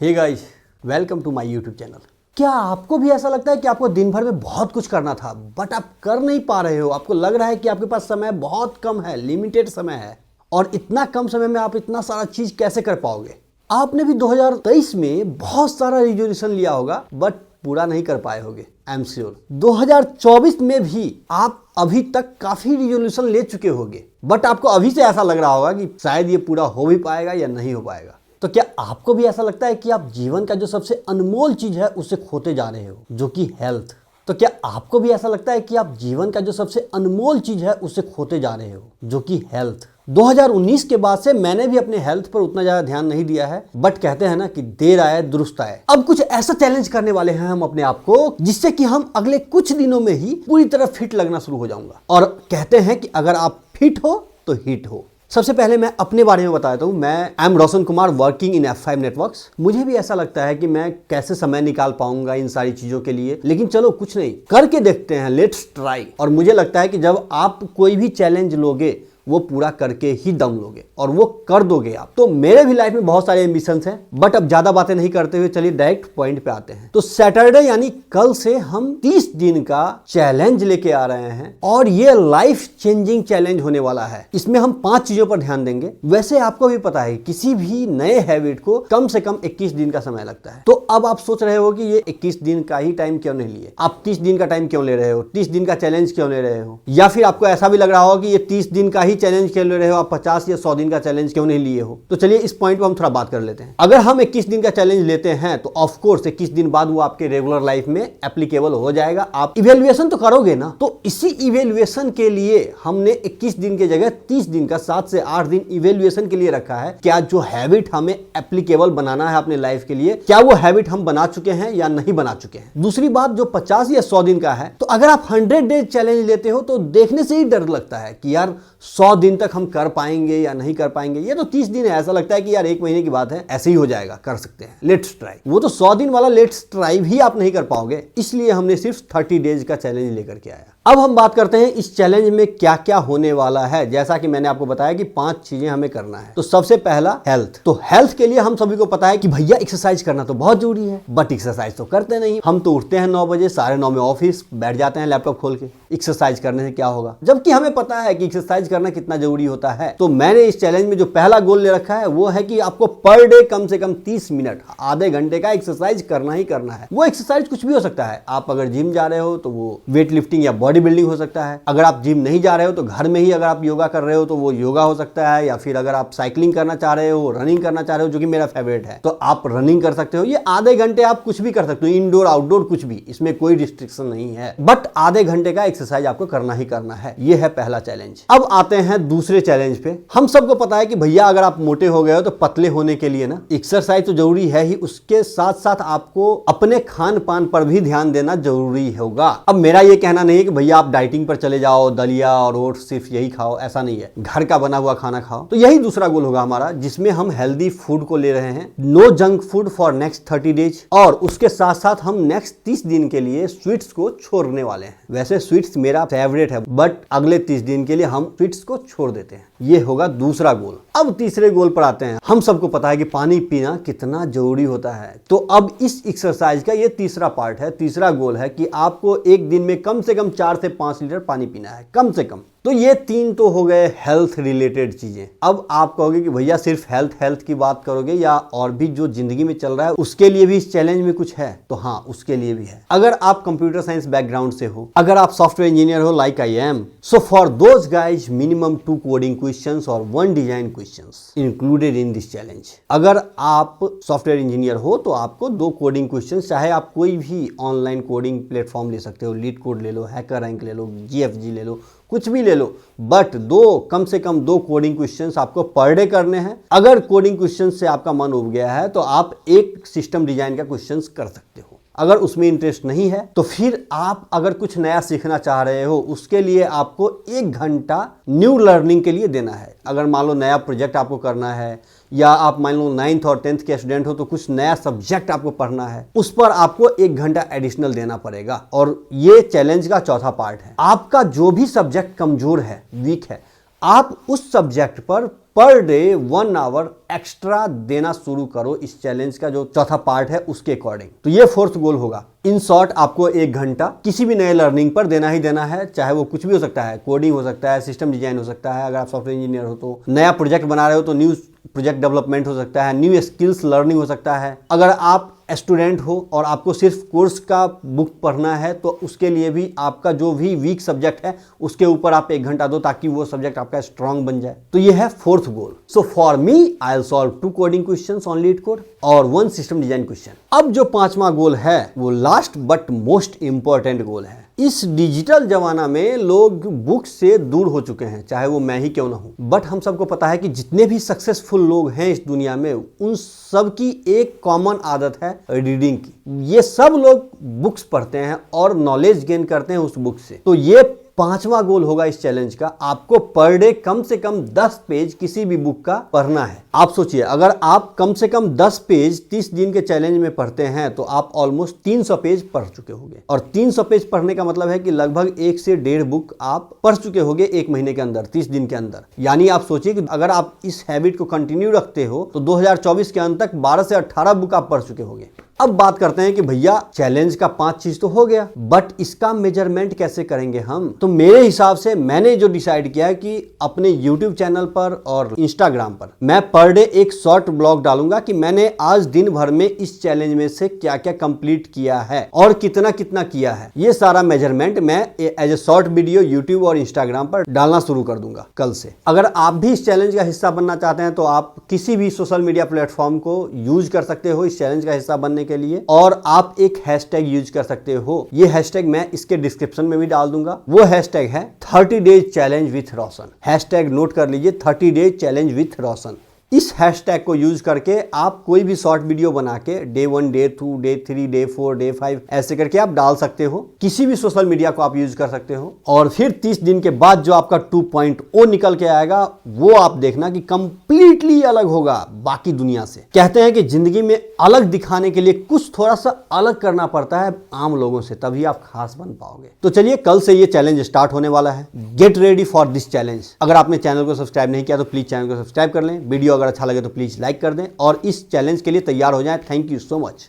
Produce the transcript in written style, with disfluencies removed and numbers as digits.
Hey guys, welcome to my YouTube channel. क्या आपको भी ऐसा लगता है कि आपको दिन भर में बहुत कुछ करना था बट आप कर नहीं पा रहे हो? आपको लग रहा है कि आपके पास समय बहुत कम है, लिमिटेड समय है, और इतना कम समय में आप इतना सारा चीज कैसे कर पाओगे? आपने भी 2023 में बहुत सारा रिजोल्यूशन लिया होगा बट पूरा नहीं कर पाए होगे। आई एम श्योर 2024 में भी आप अभी तक काफी रिजोल्यूशन ले चुके होंगे बट आपको अभी से ऐसा लग रहा होगा कि शायद ये पूरा हो भी पाएगा या नहीं हो पाएगा। तो क्या आपको भी ऐसा लगता है कि आप जीवन का जो सबसे अनमोल चीज है उसे खोते जा रहे हो, जो कि हेल्थ? तो क्या आपको भी ऐसा लगता है कि आप जीवन का जो सबसे अनमोल चीज है उसे खोते जा रहे हो, जो कि हेल्थ? 2019 के बाद से मैंने भी अपने हेल्थ पर उतना ज्यादा ध्यान नहीं दिया है बट कहते हैं ना कि देर आए दुरुस्त आए। अब कुछ ऐसा चैलेंज करने वाले हैं हम अपने आप को जिससे कि हम अगले कुछ दिनों में ही पूरी तरह फिट लगना शुरू हो जाऊंगा। और कहते हैं कि अगर आप फिट हो तो हिट हो। सबसे पहले मैं अपने बारे में बता देता हूँ। मैं am Roshan Kumar, working in F5 networks. मुझे भी ऐसा लगता है कि मैं कैसे समय निकाल पाऊंगा इन सारी चीजों के लिए, लेकिन चलो कुछ नहीं, करके देखते हैं, लेट्स ट्राई। और मुझे लगता है कि जब आप कोई भी चैलेंज लोगे वो पूरा करके ही दम लोगे और वो कर दोगे आप। तो मेरे भी लाइफ में बहुत सारे एम्बिशंस हैं बट अब ज्यादा बातें नहीं करते हुए चलिए डायरेक्ट पॉइंट पे आते हैं। तो सैटरडे यानी कल से हम 30 दिन का चैलेंज लेके आ रहे हैं और ये लाइफ चेंजिंग चैलेंज होने वाला है। इसमें हम 5 चीजों पर ध्यान देंगे। वैसे आपको भी पता है किसी भी नए हैबिट को कम से कम 21 दिन का समय लगता है। तो अब आप सोच रहे हो कि ये 21 दिन का ही टाइम क्यों नहीं लिए, आप 30 दिन का टाइम क्यों ले रहे हो, 30 दिन का चैलेंज क्यों ले रहे हो? या फिर आपको ऐसा भी लग रहा हो कि ये 30 दिन का ही चैलेंज खेल रहे हो, आप 50 या 100 दिन का चैलेंज क्यों नहीं लिए हो? तो चलिए इस पॉइंट पर हम थोड़ा बात कर लेते हैं। अगर हम 21 दिन का चैलेंज लेते हैं तो ऑफ कोर्स 21 दिन बाद वो आपके रेगुलर लाइफ में एप्लीकेबल हो जाएगा। आप इवेल्युएशन तो करोगे ना, तो इसी इवेल्युएशन के लिए हमने 21 दिन की जगह 30 दिन का 7 से 8 दिन इवेल्युएशन के लिए रखा है। क्या जो हैबिट हमें एप्लीकेबल बनाना है अपने लाइफ के लिए, क्या वो हैबिट हम बना चुके हैं या नहीं बना चुके हैं? दूसरी बात, जो 50 या 100 दिन का है, तो अगर आप 100 डेज चैलेंज लेते हो तो देखने से ही डर लगता है कि यार 100 दिन तक हम कर पाएंगे या नहीं कर पाएंगे। ये तो 30 दिन है, ऐसा लगता है कि यार 1 महीने की बात है, ऐसे ही हो जाएगा, कर सकते हैं, लेट्स ट्राई। वो तो 100 दिन वाला लेट्स ट्राई भी आप नहीं कर पाओगे, इसलिए हमने सिर्फ 30 डेज का चैलेंज लेकर के आया। अब हम बात करते हैं इस चैलेंज में क्या क्या होने वाला है। जैसा कि मैंने आपको बताया कि 5 चीजें हमें करना है। तो सबसे पहला हेल्थ। तो हेल्थ के लिए हम सभी को पता है कि भैया एक्सरसाइज करना तो बहुत जरूरी है बट एक्सरसाइज तो करते नहीं। हम तो उठते हैं 9 बजे, 9:30 में ऑफिस बैठ जाते हैं लैपटॉप खोल के। एक्सरसाइज करने से क्या होगा, जबकि हमें पता है कि एक्सरसाइज करना कितना जरूरी होता है। तो मैंने इस चैलेंज में जो पहला गोल ले रखा है वो है कि आपको पर डे कम से कम 30 मिनट, आधे घंटे का एक्सरसाइज करना ही करना है। वो एक्सरसाइज कुछ भी हो सकता है। आप अगर जिम जा रहे हो तो वो वेट लिफ्टिंग या बॉडी बिल्डिंग हो सकता है। अगर आप जिम नहीं जा रहे हो तो घर में ही अगर आप योगा कर रहे हो तो वो योगा हो सकता है। या फिर अगर आप साइकिलिंग करना चाह रहे हो, रनिंग करना चाह रहे हो, जो कि मेरा फेवरेट है, तो आप रनिंग कर सकते हो। ये आधे घंटे आप कुछ भी कर सकते हो, इंडोर आउटडोर कुछ भी, इसमें कोई रिस्ट्रिक्शन नहीं है। बट आधे घंटे का एक्सरसाइज आपको करना ही करना है। ये है पहला चैलेंज। अब आते हैं दूसरे चैलेंज पे। हम सबको पता है कि भैया अगर आप मोटे हो गए हो तो पतले होने के लिए ना एक्सरसाइज तो जरूरी है ही, उसके साथ साथ आपको अपने खान पान पर भी ध्यान देना जरूरी होगा। अब मेरा ये कहना नहीं है कि भैया आप डाइटिंग पर चले जाओ, दलिया और ओट्स सिर्फ यही खाओ, ऐसा नहीं है। घर का बना हुआ खाना खाओ। तो यही दूसरा गोल होगा हमारा, जिसमें हम हेल्दी फूड को ले रहे हैं। No junk food for next 30 days. और उसके साथ साथ हम नेक्स्ट 30 दिन के लिए स्वीट्स को छोड़ने वाले हैं। वैसे स्वीट्स मेरा फेवरेट है बट अगले 30 दिन के लिए हम स्वीट्स को छोड़ देते हैं। ये होगा दूसरा गोल। अब तीसरे गोल पर आते हैं। हम सबको पता है कि पानी पीना कितना जरूरी होता है। तो अब इस एक्सरसाइज का ये तीसरा पार्ट है, तीसरा गोल है कि आपको एक दिन में कम से कम 4 से 5 लीटर पानी पीना है, कम से कम। तो ये 3 तो हो गए हेल्थ रिलेटेड चीजें। अब आप कहोगे कि भैया सिर्फ हेल्थ की बात करोगे या और भी जो जिंदगी में चल रहा है उसके लिए भी इस चैलेंज में कुछ है? तो हाँ, उसके लिए भी है। अगर आप कंप्यूटर साइंस बैकग्राउंड से हो, अगर आप सॉफ्टवेयर इंजीनियर हो like I am, so for those guys minimum 2 coding questions और 1 design questions included in this challenge. अगर आप सॉफ्टवेयर इंजीनियर हो तो आपको 2 कोडिंग क्वेश्चंस, चाहे आप कोई भी ऑनलाइन कोडिंग प्लेटफॉर्म ले सकते हो, लीड कोड ले लो, हैकर रैंक ले लो, GFG ले लो, कुछ भी ले लो, बट कम से कम 2 कोडिंग क्वेश्चंस आपको पर डे करने हैं। अगर कोडिंग क्वेश्चंस से आपका मन उब गया है तो आप एक सिस्टम डिजाइन का क्वेश्चंस कर सकते हो। अगर उसमें इंटरेस्ट नहीं है तो फिर आप अगर कुछ नया सीखना चाह रहे हो उसके लिए आपको 1 घंटा न्यू लर्निंग के लिए देना है। अगर मान लो नया प्रोजेक्ट आपको करना है या आप मान लो 9th और 10th के स्टूडेंट हो तो कुछ नया सब्जेक्ट आपको पढ़ना है, उस पर आपको 1 घंटा एडिशनल देना पड़ेगा। और ये चैलेंज का चौथा पार्ट है। आपका जो भी सब्जेक्ट कमजोर है, वीक है, आप उस सब्जेक्ट पर पर डे 1 आवर एक्स्ट्रा देना शुरू करो इस चैलेंज का जो चौथा पार्ट है उसके अकॉर्डिंग। तो ये फोर्थ गोल होगा। इन शॉर्ट आपको 1 घंटा किसी भी नए लर्निंग पर देना ही देना है, चाहे वो कुछ भी हो सकता है, कोडिंग हो सकता है, सिस्टम डिजाइन हो सकता है, अगर आप सॉफ्टवेयर इंजीनियर हो तो नया प्रोजेक्ट बना रहे हो तो न्यू प्रोजेक्ट डेवलपमेंट हो सकता है, न्यू स्किल्स लर्निंग हो सकता है। अगर आप स्टूडेंट हो और आपको सिर्फ कोर्स का बुक पढ़ना है तो उसके लिए भी आपका जो भी वीक सब्जेक्ट है उसके ऊपर आप 1 घंटा दो ताकि वो सब्जेक्ट आपका स्ट्रांग बन जाए। तो ये है fourth goal. So for me I will solve 2 coding questions on LeetCode और 1 सिस्टम डिजाइन क्वेश्चन। अब जो 5वां गोल है वो लास्ट बट मोस्ट इंपॉर्टेंट गोल है। इस डिजिटल जमाना में लोग बुक से दूर हो चुके हैं, चाहे वो मैं ही क्यों ना हूं। बट हम सबको पता है कि जितने भी सक्सेसफुल लोग हैं इस दुनिया में उन सब की एक कॉमन आदत है रीडिंग की। ये सब लोग बुक्स पढ़ते हैं और नॉलेज गेन करते हैं उस बुक से। तो ये 5वां गोल होगा इस चैलेंज का। आपको पर डे कम से कम 10 पेज किसी भी बुक का पढ़ना है। आप सोचिए, अगर आप कम से कम 10 पेज 30 दिन के चैलेंज में पढ़ते हैं तो आप ऑलमोस्ट 300 पेज पढ़ चुके होंगे। और 300 पेज पढ़ने का मतलब है कि लगभग 1 से 1.5 बुक आप पढ़ चुके होंगे 1 महीने के अंदर, 30 दिन के अंदर। यानी आप सोचिए कि अगर आप इस हैबिट को कंटिन्यू रखते हो तो 2024 के अंत तक 12 से 18 बुक आप पढ़ चुके होंगे। अब बात करते हैं कि भैया चैलेंज का 5 चीज तो हो गया, बट इसका मेजरमेंट कैसे करेंगे हम। तो मेरे हिसाब से मैंने जो डिसाइड किया है कि अपने YouTube चैनल पर और Instagram पर मैं पर डे एक शॉर्ट ब्लॉग डालूंगा कि मैंने आज दिन भर में इस चैलेंज में से क्या क्या कंप्लीट किया है और कितना कितना किया है। ये सारा मेजरमेंट मैं as a short video YouTube और Instagram पर डालना शुरू कर दूंगा कल से। अगर आप भी इस चैलेंज का हिस्सा बनना चाहते हैं तो आप किसी भी सोशल मीडिया प्लेटफॉर्म को यूज कर सकते हो इस चैलेंज का हिस्सा बनने के लिए, और आप एक हैशटैग यूज कर सकते हो। ये हैशटैग मैं इसके डिस्क्रिप्शन में भी डाल दूंगा। वो हैशटैग है 30 days challenge with Roshan. Hashtag note कर लीजिए, 30 डेज चैलेंज विथ रोशन। इस हैशटैग को यूज करके आप कोई भी शॉर्ट वीडियो बना के day 1, day 2, day 3, day 4, day 5 ऐसे करके आप डाल सकते हो। किसी भी सोशल मीडिया को आप यूज कर सकते हो। और फिर 30 दिन के बाद जो आपका 2.0 निकल के आएगा वो आप देखना कि कंप्लीटली अलग होगा बाकी दुनिया से। कहते हैं कि जिंदगी में अलग दिखाने के लिए कुछ थोड़ा सा अलग करना पड़ता है आम लोगों से, तभी आप खास बन पाओगे। तो चलिए, कल से ये चैलेंज स्टार्ट होने वाला है। Get ready for this challenge. अगर आपने चैनल को सब्सक्राइब नहीं किया तो प्लीज चैनल को सब्सक्राइब कर लें। वीडियो अगर अच्छा लगे तो प्लीज लाइक कर दें और इस चैलेंज के लिए तैयार हो जाएं। Thank you so much.